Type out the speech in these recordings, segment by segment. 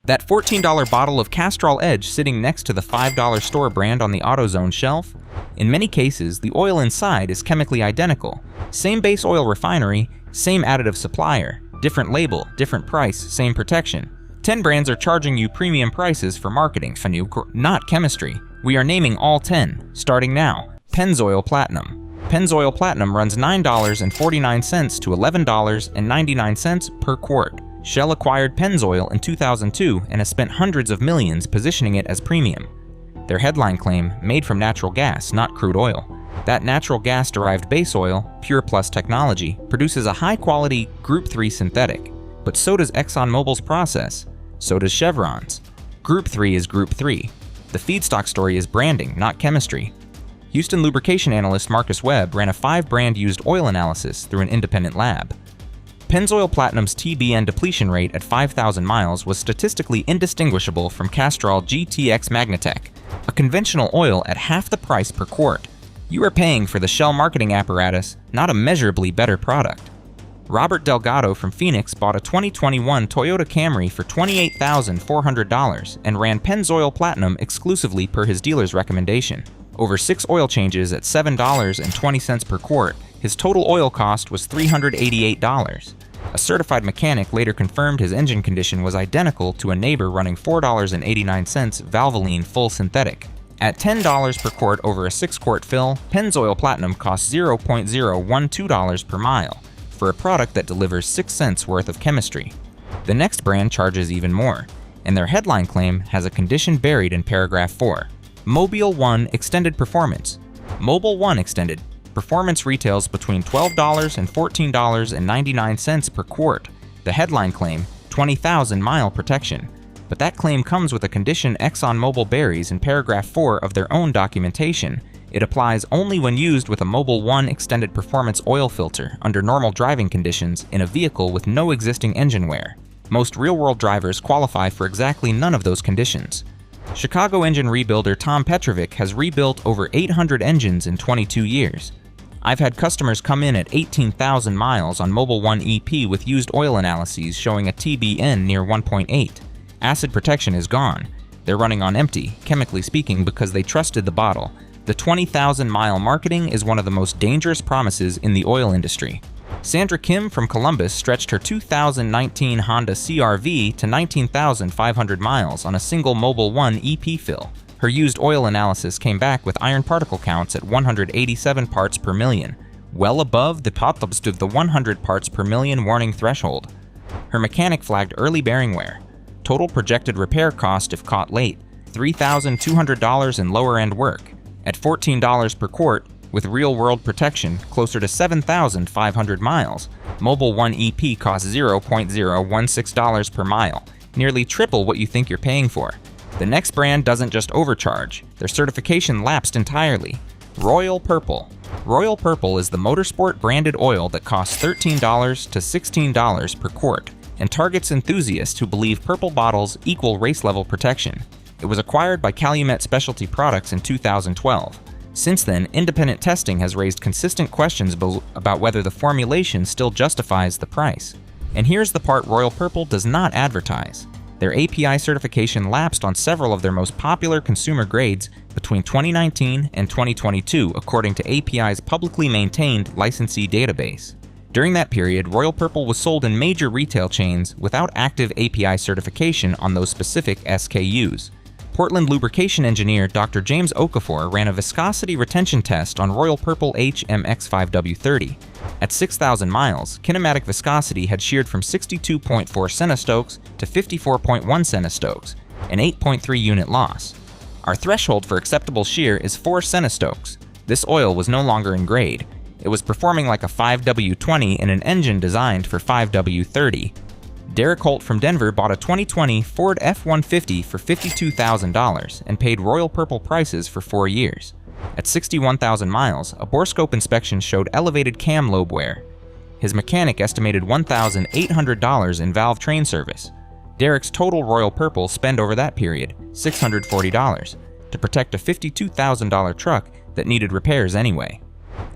That $14 bottle of Castrol Edge sitting next to the $5 store brand on the AutoZone shelf? In many cases, the oil inside is chemically identical. Same base oil refinery, same additive supplier, different label, different price, same protection. 10 brands are charging you premium prices for marketing, Fanuk, not chemistry. We are naming all 10, starting now. Pennzoil Platinum. Pennzoil Platinum runs $9.49 to $11.99 per quart. Shell acquired Pennzoil in 2002 and has spent hundreds of millions positioning it as premium. Their headline claim, made from natural gas, not crude oil. That natural gas-derived base oil, Pure Plus technology, produces a high-quality Group 3 synthetic. But so does ExxonMobil's process. So does Chevron's. Group 3 is Group 3. The feedstock story is branding, not chemistry. Houston lubrication analyst Marcus Webb ran a 5-brand used oil analysis through an independent lab. Pennzoil Platinum's TBN depletion rate at 5,000 miles was statistically indistinguishable from Castrol GTX Magnatec, a conventional oil at half the price per quart. You are paying for the Shell marketing apparatus, not a measurably better product. Robert Delgado from Phoenix bought a 2021 Toyota Camry for $28,400 and ran Pennzoil Platinum exclusively per his dealer's recommendation. Over 6 oil changes at $7.20 per quart, his total oil cost was $388. A certified mechanic later confirmed his engine condition was identical to a neighbor running $4.89 Valvoline full synthetic. At $10 per quart over a 6-quart fill, Pennzoil Platinum costs $0.012 per mile, for a product that delivers 6 cents worth of chemistry. The next brand charges even more, and their headline claim has a condition buried in paragraph 4. Mobil 1 Extended Performance. Mobil 1 Extended Performance retails between $12 and $14.99 per quart. The headline claim, 20,000 mile protection. But that claim comes with a condition ExxonMobil buries in paragraph 4 of their own documentation. It applies only when used with a Mobil 1 Extended Performance oil filter under normal driving conditions in a vehicle with no existing engine wear. Most real-world drivers qualify for exactly none of those conditions. Chicago engine rebuilder Tom Petrovic has rebuilt over 800 engines in 22 years. I've had customers come in at 18,000 miles on Mobil 1 EP with used oil analyses showing a TBN near 1.8. Acid protection is gone. They're running on empty, chemically speaking, because they trusted the bottle. The 20,000-mile marketing is one of the most dangerous promises in the oil industry. Sandra Kim from Columbus stretched her 2019 Honda CR-V to 19,500 miles on a single Mobil 1 EP fill. Her used oil analysis came back with iron particle counts at 187 parts per million, well above the top of the 100 parts per million warning threshold. Her mechanic flagged early bearing wear. Total projected repair cost if caught late, $3,200 in lower-end work. At $14 per quart, with real-world protection closer to 7,500 miles, Mobil 1 EP costs $0.016 per mile, nearly triple what you think you're paying for. The next brand doesn't just overcharge, their certification lapsed entirely. Royal Purple. Royal Purple is the motorsport branded oil that costs $13 to $16 per quart and targets enthusiasts who believe purple bottles equal race-level protection. It was acquired by Calumet Specialty Products in 2012. Since then, independent testing has raised consistent questions about whether the formulation still justifies the price. And here's the part Royal Purple does not advertise. Their API certification lapsed on several of their most popular consumer grades between 2019 and 2022, according to API's publicly maintained licensee database. During that period, Royal Purple was sold in major retail chains without active API certification on those specific SKUs. Portland lubrication engineer Dr. James Okafor ran a viscosity retention test on Royal Purple HMX5W30. At 6,000 miles, kinematic viscosity had sheared from 62.4 centistokes to 54.1 centistokes, an 8.3 unit loss. Our threshold for acceptable shear is 4 centistokes. This oil was no longer in grade. It was performing like a 5W20 in an engine designed for 5W30. Derek Holt from Denver bought a 2020 Ford F-150 for $52,000 and paid Royal Purple prices for 4 years. At 61,000 miles, a borescope inspection showed elevated cam lobe wear. His mechanic estimated $1,800 in valve train service. Derek's total Royal Purple spend over that period, $640, to protect a $52,000 truck that needed repairs anyway.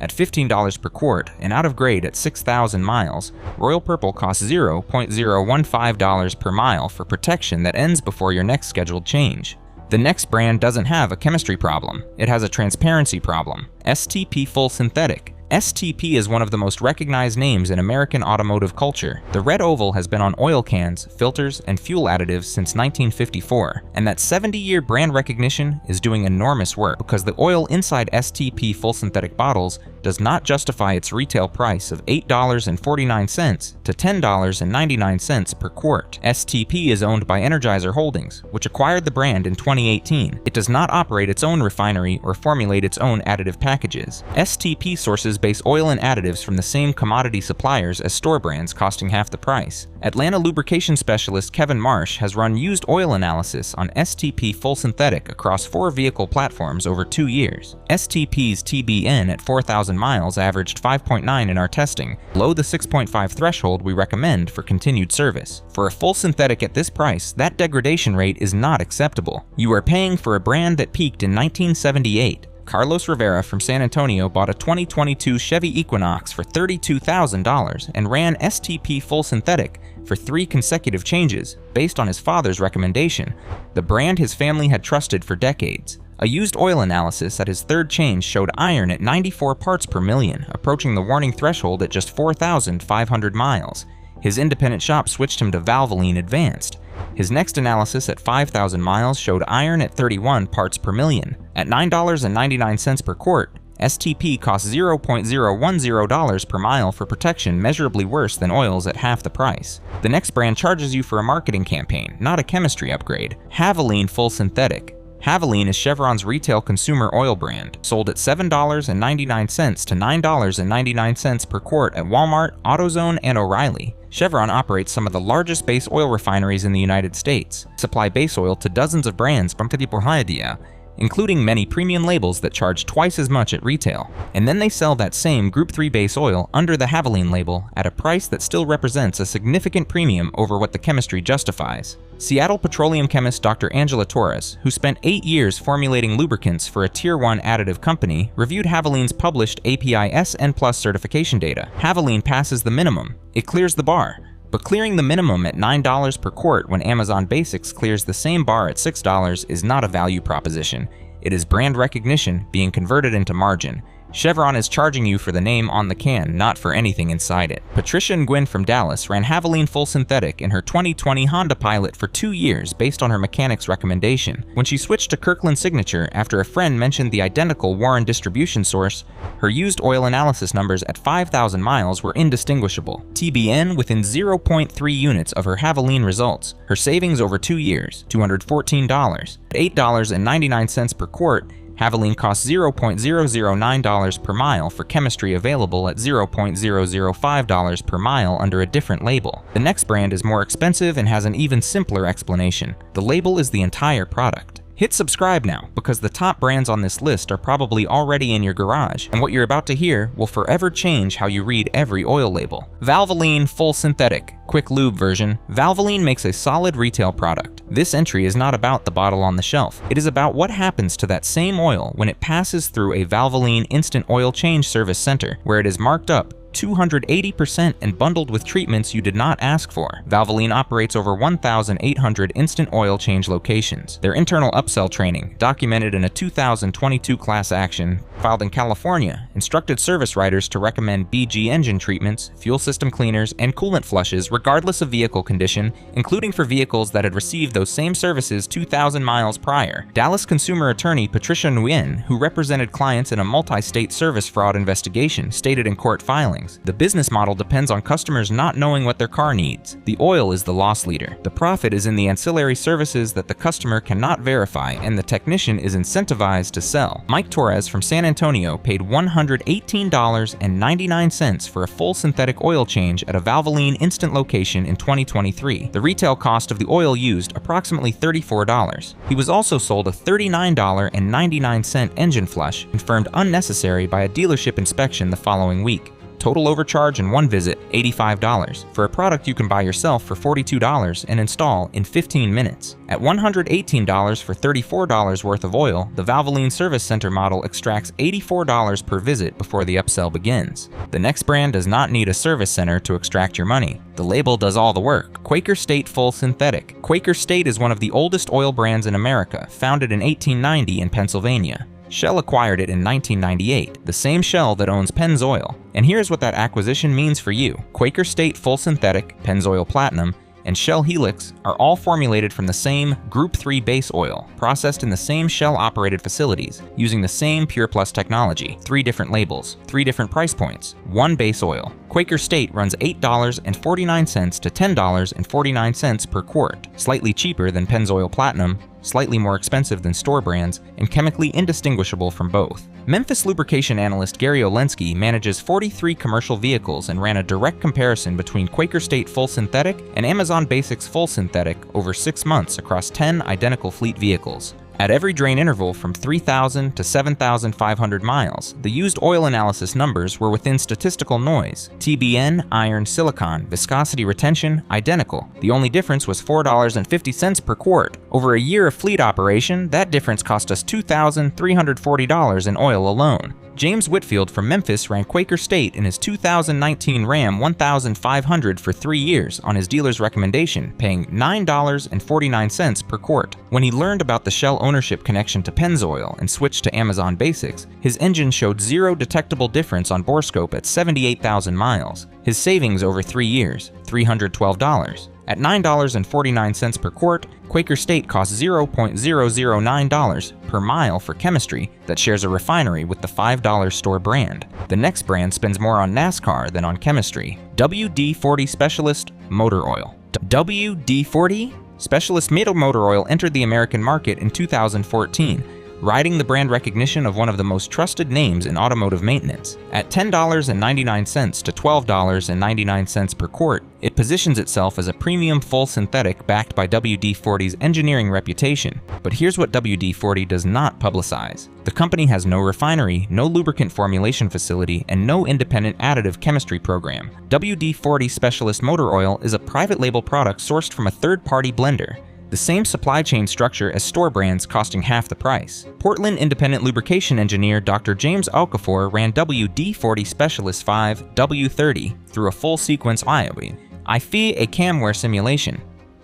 At $15 per quart and out of grade at 6,000 miles, Royal Purple costs $0.015 per mile for protection that ends before your next scheduled change. The next brand doesn't have a chemistry problem, it has a transparency problem. STP Full Synthetic. STP is one of the most recognized names in American automotive culture. The red oval has been on oil cans, filters, and fuel additives since 1954, and that 70-year brand recognition is doing enormous work because the oil inside STP Full Synthetic bottles does not justify its retail price of $8.49 to $10.99 per quart. STP is owned by Energizer Holdings, which acquired the brand in 2018. It does not operate its own refinery or formulate its own additive packages. STP sources base oil and additives from the same commodity suppliers as store brands, costing half the price. Atlanta lubrication specialist Kevin Marsh has run used oil analysis on STP Full Synthetic across 4 vehicle platforms over 2 years. STP's TBN at 4,000 miles averaged 5.9 in our testing, below the 6.5 threshold we recommend for continued service. For a full synthetic at this price, that degradation rate is not acceptable. You are paying for a brand that peaked in 1978. Carlos Rivera from San Antonio bought a 2022 Chevy Equinox for $32,000 and ran STP Full Synthetic for 3 consecutive changes, based on his father's recommendation, the brand his family had trusted for decades. A used oil analysis at his 3rd change showed iron at 94 parts per million, approaching the warning threshold at just 4,500 miles. His independent shop switched him to Valvoline Advanced. His next analysis at 5,000 miles showed iron at 31 parts per million. At $9.99 per quart, STP costs $0.010 per mile for protection, measurably worse than oils at half the price. The next brand charges you for a marketing campaign, not a chemistry upgrade. Havoline Full Synthetic. Havoline is Chevron's retail consumer oil brand, sold at $7.99 to $9.99 per quart at Walmart, AutoZone, and O'Reilly. Chevron operates some of the largest base oil refineries in the United States, supply base oil to dozens of brands from Dia, including many premium labels that charge twice as much at retail. And then they sell that same Group 3 base oil under the Havoline label at a price that still represents a significant premium over what the chemistry justifies. Seattle petroleum chemist Dr. Angela Torres, who spent 8 years formulating lubricants for a Tier 1 additive company, reviewed Havoline's published API SN+ certification data. Havoline passes the minimum. It clears the bar. But clearing the minimum at $9 per quart when Amazon Basics clears the same bar at $6 is not a value proposition. It is brand recognition being converted into margin. Chevron is charging you for the name on the can, not for anything inside it. Patricia Nguyen from Dallas ran Havoline Full Synthetic in her 2020 Honda Pilot for 2 years based on her mechanic's recommendation. When she switched to Kirkland Signature after a friend mentioned the identical Warren distribution source, her used oil analysis numbers at 5,000 miles were indistinguishable. TBN within 0.3 units of her Havoline results. Her savings over 2 years, $214. At $8.99 per quart, Havoline costs $0.009 per mile for chemistry available at $0.005 per mile under a different label. The next brand is more expensive and has an even simpler explanation. The label is the entire product. Hit subscribe now, because the top brands on this list are probably already in your garage, and what you're about to hear will forever change how you read every oil label. Valvoline Full Synthetic, quick lube version. Valvoline makes a solid retail product. This entry is not about the bottle on the shelf. It is about what happens to that same oil when it passes through a Valvoline Instant Oil Change Service Center, where it is marked up 280% and bundled with treatments you did not ask for. Valvoline operates over 1,800 instant oil change locations. Their internal upsell training, documented in a 2022 class action filed in California, instructed service writers to recommend BG engine treatments, fuel system cleaners, and coolant flushes regardless of vehicle condition, including for vehicles that had received those same services 2,000 miles prior. Dallas consumer attorney Patricia Nguyen, who represented clients in a multi-state service fraud investigation, stated in court filings, the business model depends on customers not knowing what their car needs. The oil is the loss leader. The profit is in the ancillary services that the customer cannot verify, and the technician is incentivized to sell. Mike Torres from San Antonio paid $118.99 for a full synthetic oil change at a Valvoline instant location in 2023. The retail cost of the oil used approximately $34. He was also sold a $39.99 engine flush, confirmed unnecessary by a dealership inspection the following week. Total overcharge in one visit, $85, for a product you can buy yourself for $42 and install in 15 minutes. At $118 for $34 worth of oil, the Valvoline Service Center model extracts $84 per visit before the upsell begins. The next brand does not need a service center to extract your money. The label does all the work. Quaker State Full Synthetic. Quaker State is one of the oldest oil brands in America, founded in 1890 in Pennsylvania. Shell acquired it in 1998, the same Shell that owns Pennzoil. And here's what that acquisition means for you. Quaker State Full Synthetic, Pennzoil Platinum, and Shell Helix are all formulated from the same Group 3 base oil, processed in the same Shell-operated facilities, using the same Pure Plus technology. 3 different labels, 3 different price points, 1 base oil. Quaker State runs $8.49 to $10.49 per quart, slightly cheaper than Pennzoil Platinum, slightly more expensive than store brands, and chemically indistinguishable from both. Memphis lubrication analyst Gary Olensky manages 43 commercial vehicles and ran a direct comparison between Quaker State Full Synthetic and Amazon Basics Full Synthetic over 6 months across 10 identical fleet vehicles. At every drain interval from 3,000 to 7,500 miles, the used oil analysis numbers were within statistical noise. TBN, iron, silicon, viscosity retention, identical. The only difference was $4.50 per quart. Over a year of fleet operation, that difference cost us $2,340 in oil alone. James Whitfield from Memphis ran Quaker State in his 2019 Ram 1500 for 3 years on his dealer's recommendation, paying $9.49 per quart. When he learned about the Shell ownership connection to Pennzoil and switched to Amazon Basics, his engine showed 0 detectable difference on borescope at 78,000 miles. His savings over 3 years, $312. At $9.49 per quart, Quaker State costs $0.009 per mile for chemistry that shares a refinery with the $5 store brand. The next brand spends more on NASCAR than on chemistry. WD-40 Specialist Motor Oil. WD-40 Specialist Motor Oil entered the American market in 2014, riding the brand recognition of one of the most trusted names in automotive maintenance. At $10.99 to $12.99 per quart, it positions itself as a premium full synthetic backed by WD-40's engineering reputation. But here's what WD-40 does not publicize. The company has no refinery, no lubricant formulation facility, and no independent additive chemistry program. WD-40 Specialist Motor Oil is a private label product sourced from a third-party blender. The same supply chain structure as store brands, costing half the price. Portland independent lubrication engineer Dr. James Okafor ran WD-40 Specialist 5 W30 through a full sequence IFE a camware simulation.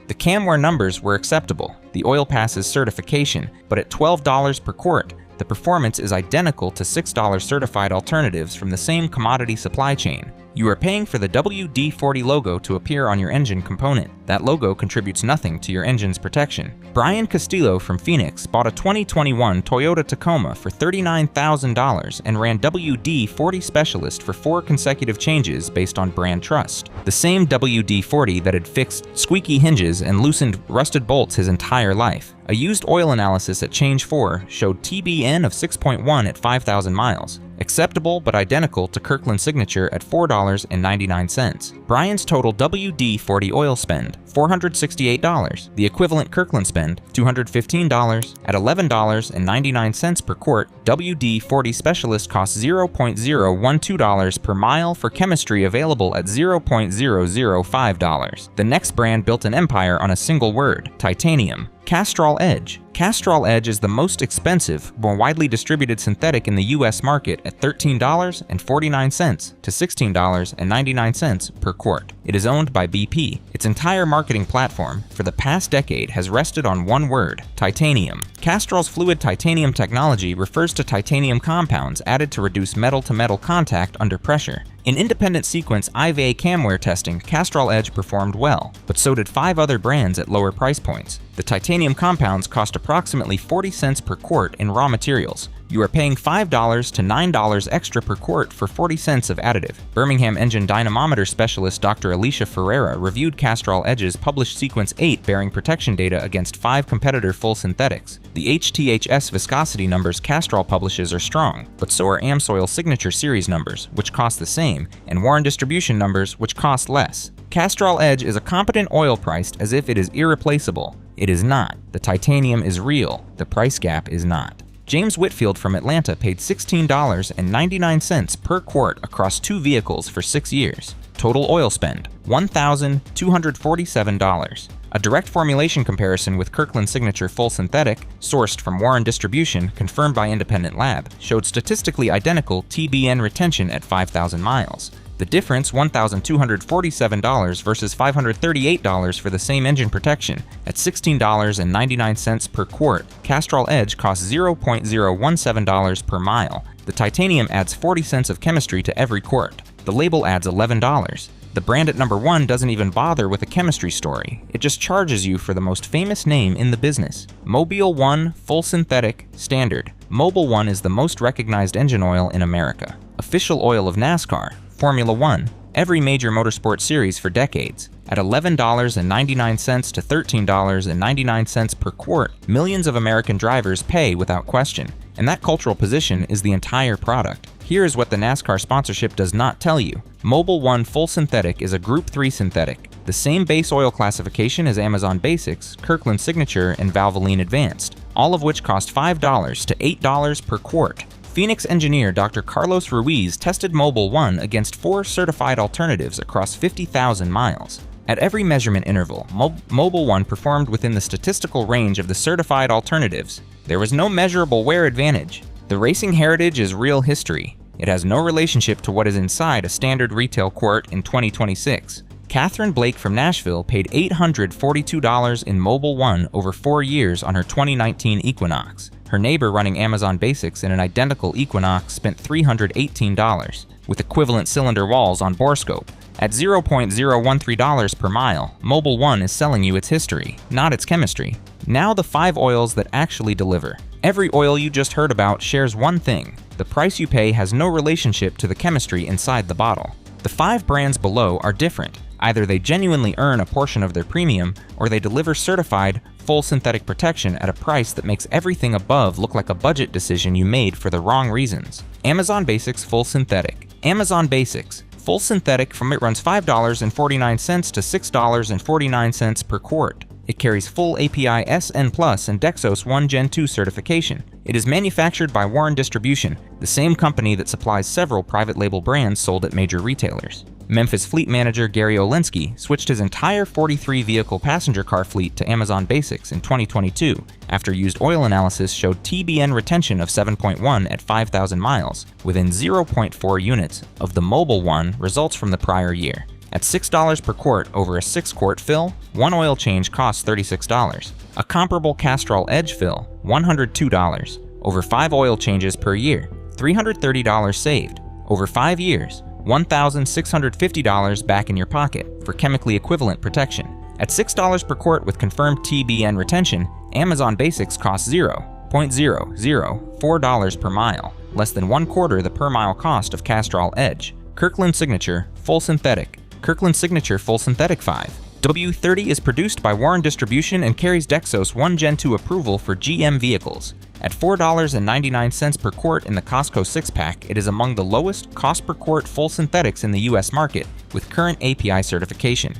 The camware numbers were acceptable, the oil passes certification, but at $12 per quart, the performance is identical to $6 certified alternatives from the same commodity supply chain. You are paying for the WD-40 logo to appear on your engine component. That logo contributes nothing to your engine's protection. Brian Castillo from Phoenix bought a 2021 Toyota Tacoma for $39,000 and ran WD-40 Specialist for 4 consecutive changes based on brand trust. The same WD-40 that had fixed squeaky hinges and loosened rusted bolts his entire life. A used oil analysis at Change 4 showed TBN of 6.1 at 5,000 miles. Acceptable but identical to Kirkland Signature at $4.99. Brian's total WD-40 oil spend, $468. The equivalent Kirkland spend, $215. At $11.99 per quart, WD-40 Specialist costs $0.012 per mile for chemistry available at $0.005. The next brand built an empire on a single word, titanium. Castrol Edge. Castrol Edge is the most expensive, more widely distributed synthetic in the US market at $13.49 to $16.99 per quart. It is owned by BP. Its entire marketing platform for the past decade has rested on one word, titanium. Castrol's fluid titanium technology refers to titanium compounds added to reduce metal-to-metal contact under pressure. In independent sequence IVA camware testing, Castrol Edge performed well, but so did 5 other brands at lower price points. The titanium compounds cost approximately 40 cents per quart in raw materials. You are paying $5 to $9 extra per quart for 40 cents of additive. Birmingham engine dynamometer specialist Dr. Alicia Ferreira reviewed Castrol Edge's published Sequence 8 bearing protection data against 5 competitor full synthetics. The HTHS viscosity numbers Castrol publishes are strong, but so are Amsoil Signature series numbers, which cost the same, and Warren distribution numbers, which cost less. Castrol Edge is a competent oil priced as if it is irreplaceable. It is not. The titanium is real. The price gap is not. James Whitfield from Atlanta paid $16.99 per quart across 2 vehicles for 6 years. Total oil spend, $1,247. A direct formulation comparison with Kirkland Signature Full Synthetic, sourced from Warren Distribution, confirmed by independent lab, showed statistically identical TBN retention at 5,000 miles. The difference, $1,247 versus $538 for the same engine protection. At $16.99 per quart, Castrol Edge costs $0.017 per mile. The titanium adds 40 cents of chemistry to every quart. The label adds $11. The brand at number 1 doesn't even bother with a chemistry story. It just charges you for the most famous name in the business. Mobil 1 Full Synthetic Standard. Mobil 1 is the most recognized engine oil in America. Official oil of NASCAR, Formula 1, every major motorsport series for decades. At $11.99 to $13.99 per quart, millions of American drivers pay without question. And that cultural position is the entire product. Here is what the NASCAR sponsorship does not tell you. Mobil 1 Full Synthetic is a Group 3 synthetic, the same base oil classification as Amazon Basics, Kirkland Signature, and Valvoline Advanced, all of which cost $5 to $8 per quart. Phoenix engineer Dr. Carlos Ruiz tested Mobil 1 against 4 certified alternatives across 50,000 miles. At every measurement interval, Mobil 1 performed within the statistical range of the certified alternatives. There was no measurable wear advantage. The racing heritage is real history. It has no relationship to what is inside a standard retail quart in 2026. Catherine Blake from Nashville paid $842 in Mobil 1 over 4 years on her 2019 Equinox. Her neighbor running Amazon Basics in an identical Equinox spent $318, with equivalent cylinder walls on Borescope. At $0.013 per mile, Mobil 1 is selling you its history, not its chemistry. Now the 5 oils that actually deliver. Every oil you just heard about shares one thing. The price you pay has no relationship to the chemistry inside the bottle. The 5 brands below are different. Either they genuinely earn a portion of their premium, or they deliver certified, full synthetic protection at a price that makes everything above look like a budget decision you made for the wrong reasons. Amazon Basics Full Synthetic. Amazon Basics Full Synthetic from it runs $5.49 to $6.49 per quart. It carries full API SN+ and Dexos 1 Gen 2 certification. It is manufactured by Warren Distribution, the same company that supplies several private label brands sold at major retailers. Memphis fleet manager Gary Olinsky switched his entire 43-vehicle passenger car fleet to Amazon Basics in 2022 after used oil analysis showed TBN retention of 7.1 at 5,000 miles, within 0.4 units of the Mobil 1 results from the prior year. At $6 per quart over a 6-quart fill, one oil change costs $36. A comparable Castrol Edge fill, $102. Over 5 oil changes per year, $330 saved. Over 5 years, $1,650 back in your pocket for chemically equivalent protection. At $6 per quart with confirmed TBN retention, Amazon Basics costs $0.004 per mile, less than 1/4 the per mile cost of Castrol Edge. Kirkland Signature Full Synthetic. Kirkland Signature Full Synthetic 5. W30 is produced by Warren Distribution and carries Dexos 1 Gen 2 approval for GM vehicles. At $4.99 per quart in the Costco 6-pack, it is among the lowest cost per quart full synthetics in the US market, with current API certification.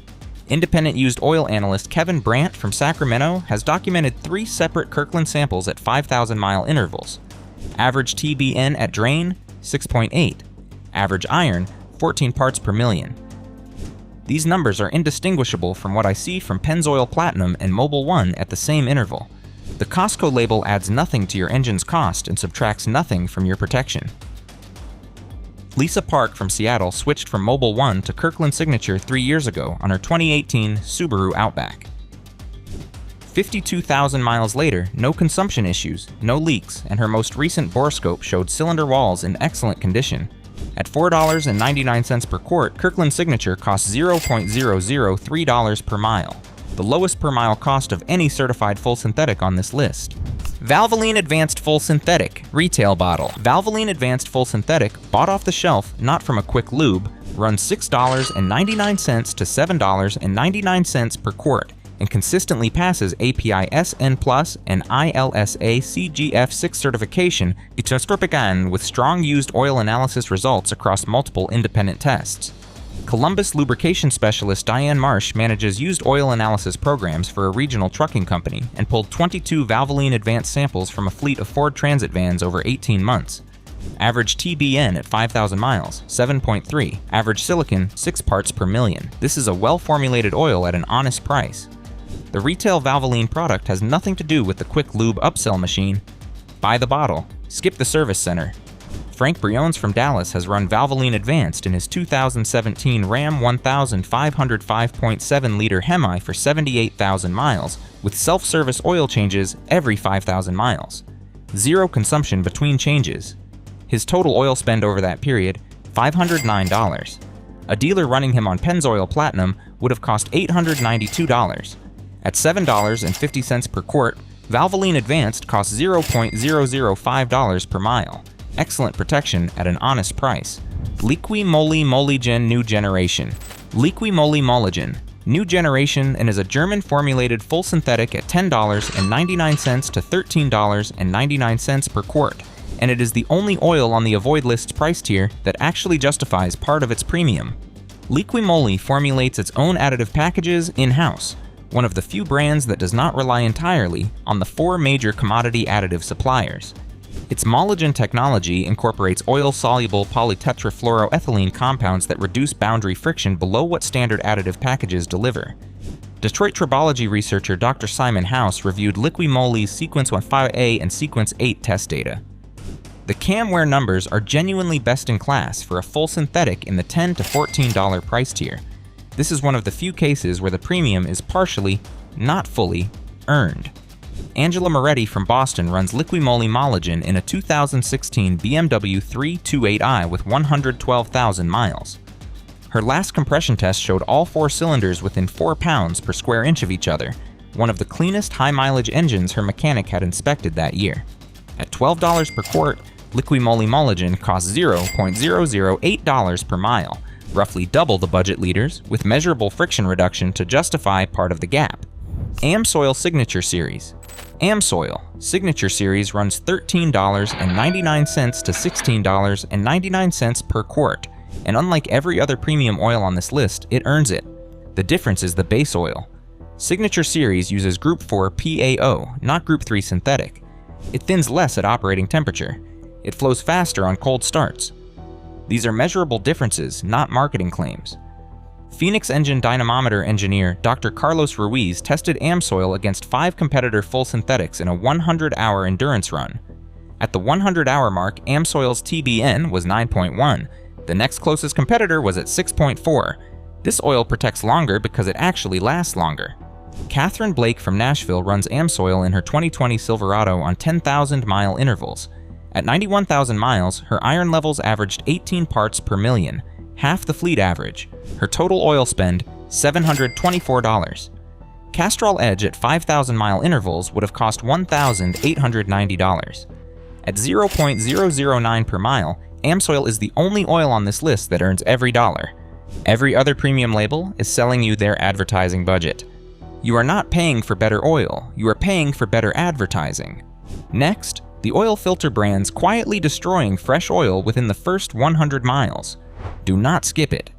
Independent used oil analyst Kevin Brandt from Sacramento has documented 3 separate Kirkland samples at 5,000-mile intervals. Average TBN at drain, 6.8. Average iron, 14 parts per million. These numbers are indistinguishable from what I see from Pennzoil Platinum and Mobil 1 at the same interval. The Costco label adds nothing to your engine's cost and subtracts nothing from your protection. Lisa Park from Seattle switched from Mobil 1 to Kirkland Signature 3 years ago on her 2018 Subaru Outback. 52,000 miles later, no consumption issues, no leaks, and her most recent borescope showed cylinder walls in excellent condition. At $4.99 per quart, Kirkland Signature costs $0.003 per mile, the lowest per mile cost of any certified full synthetic on this list. Valvoline Advanced Full Synthetic, retail bottle. Valvoline Advanced Full Synthetic, bought off the shelf, not from a quick lube, runs $6.99 to $7.99 per quart, and consistently passes API SN+ and ILSA CGF6 certification with strong used oil analysis results across multiple independent tests. Columbus lubrication specialist Diane Marsh manages used oil analysis programs for a regional trucking company and pulled 22 Valvoline Advanced samples from a fleet of Ford Transit vans over 18 months. Average TBN at 5,000 miles, 7.3. Average silicon, 6 parts per million. This is a well-formulated oil at an honest price. The retail Valvoline product has nothing to do with the quick lube upsell machine. Buy the bottle, skip the service center. Frank Briones from Dallas has run Valvoline Advanced in his 2017 Ram 1000 505.7-liter Hemi for 78,000 miles, with self-service oil changes every 5,000 miles. Zero consumption between changes. His total oil spend over that period, $509. A dealer running him on Pennzoil Platinum would have cost $892. At $7.50 per quart, Valvoline Advanced costs $0.005 per mile. Excellent protection at an honest price. Liqui Moly Molygen New Generation. Liqui Moly Molygen. New generation and is a German-formulated full synthetic at $10.99 to $13.99 per quart, and it is the only oil on the Avoid List's price tier that actually justifies part of its premium. Liqui Moly formulates its own additive packages in-house, one of the few brands that does not rely entirely on the 4 major commodity additive suppliers. Its Molygen technology incorporates oil-soluble polytetrafluoroethylene compounds that reduce boundary friction below what standard additive packages deliver. Detroit tribology researcher Dr. Simon House reviewed Liqui Moly's Sequence 15A and Sequence 8 test data. The cam wear numbers are genuinely best in class for a full synthetic in the $10 to $14 price tier. This is one of the few cases where the premium is partially, not fully, earned. Angela Moretti from Boston runs Liqui Moly Molygen in a 2016 BMW 328i with 112,000 miles. Her last compression test showed all 4 cylinders within 4 pounds per square inch of each other, one of the cleanest high-mileage engines her mechanic had inspected that year. At $12 per quart, Liqui Moly Molygen costs $0.008 per mile, roughly double the budget leaders, with measurable friction reduction to justify part of the gap. Amsoil Signature Series. Amsoil Signature Series runs $13.99 to $16.99 per quart, and unlike every other premium oil on this list, it earns it. The difference is the base oil. Signature Series uses Group 4 PAO, not Group 3 synthetic. It thins less at operating temperature. It flows faster on cold starts. These are measurable differences, not marketing claims. Phoenix Engine dynamometer engineer Dr. Carlos Ruiz tested Amsoil against 5 competitor full synthetics in a 100-hour endurance run. At the 100-hour mark, Amsoil's TBN was 9.1. The next closest competitor was at 6.4. This oil protects longer because it actually lasts longer. Catherine Blake from Nashville runs Amsoil in her 2020 Silverado on 10,000-mile intervals. At 91,000 miles, her iron levels averaged 18 parts per million, half the fleet average. Her total oil spend, $724. Castrol Edge at 5,000-mile intervals would have cost $1,890. At 0.009 per mile, Amsoil is the only oil on this list that earns every dollar. Every other premium label is selling you their advertising budget. You are not paying for better oil, you are paying for better advertising. Next, the oil filter brands quietly destroying fresh oil within the first 100 miles. Do not skip it.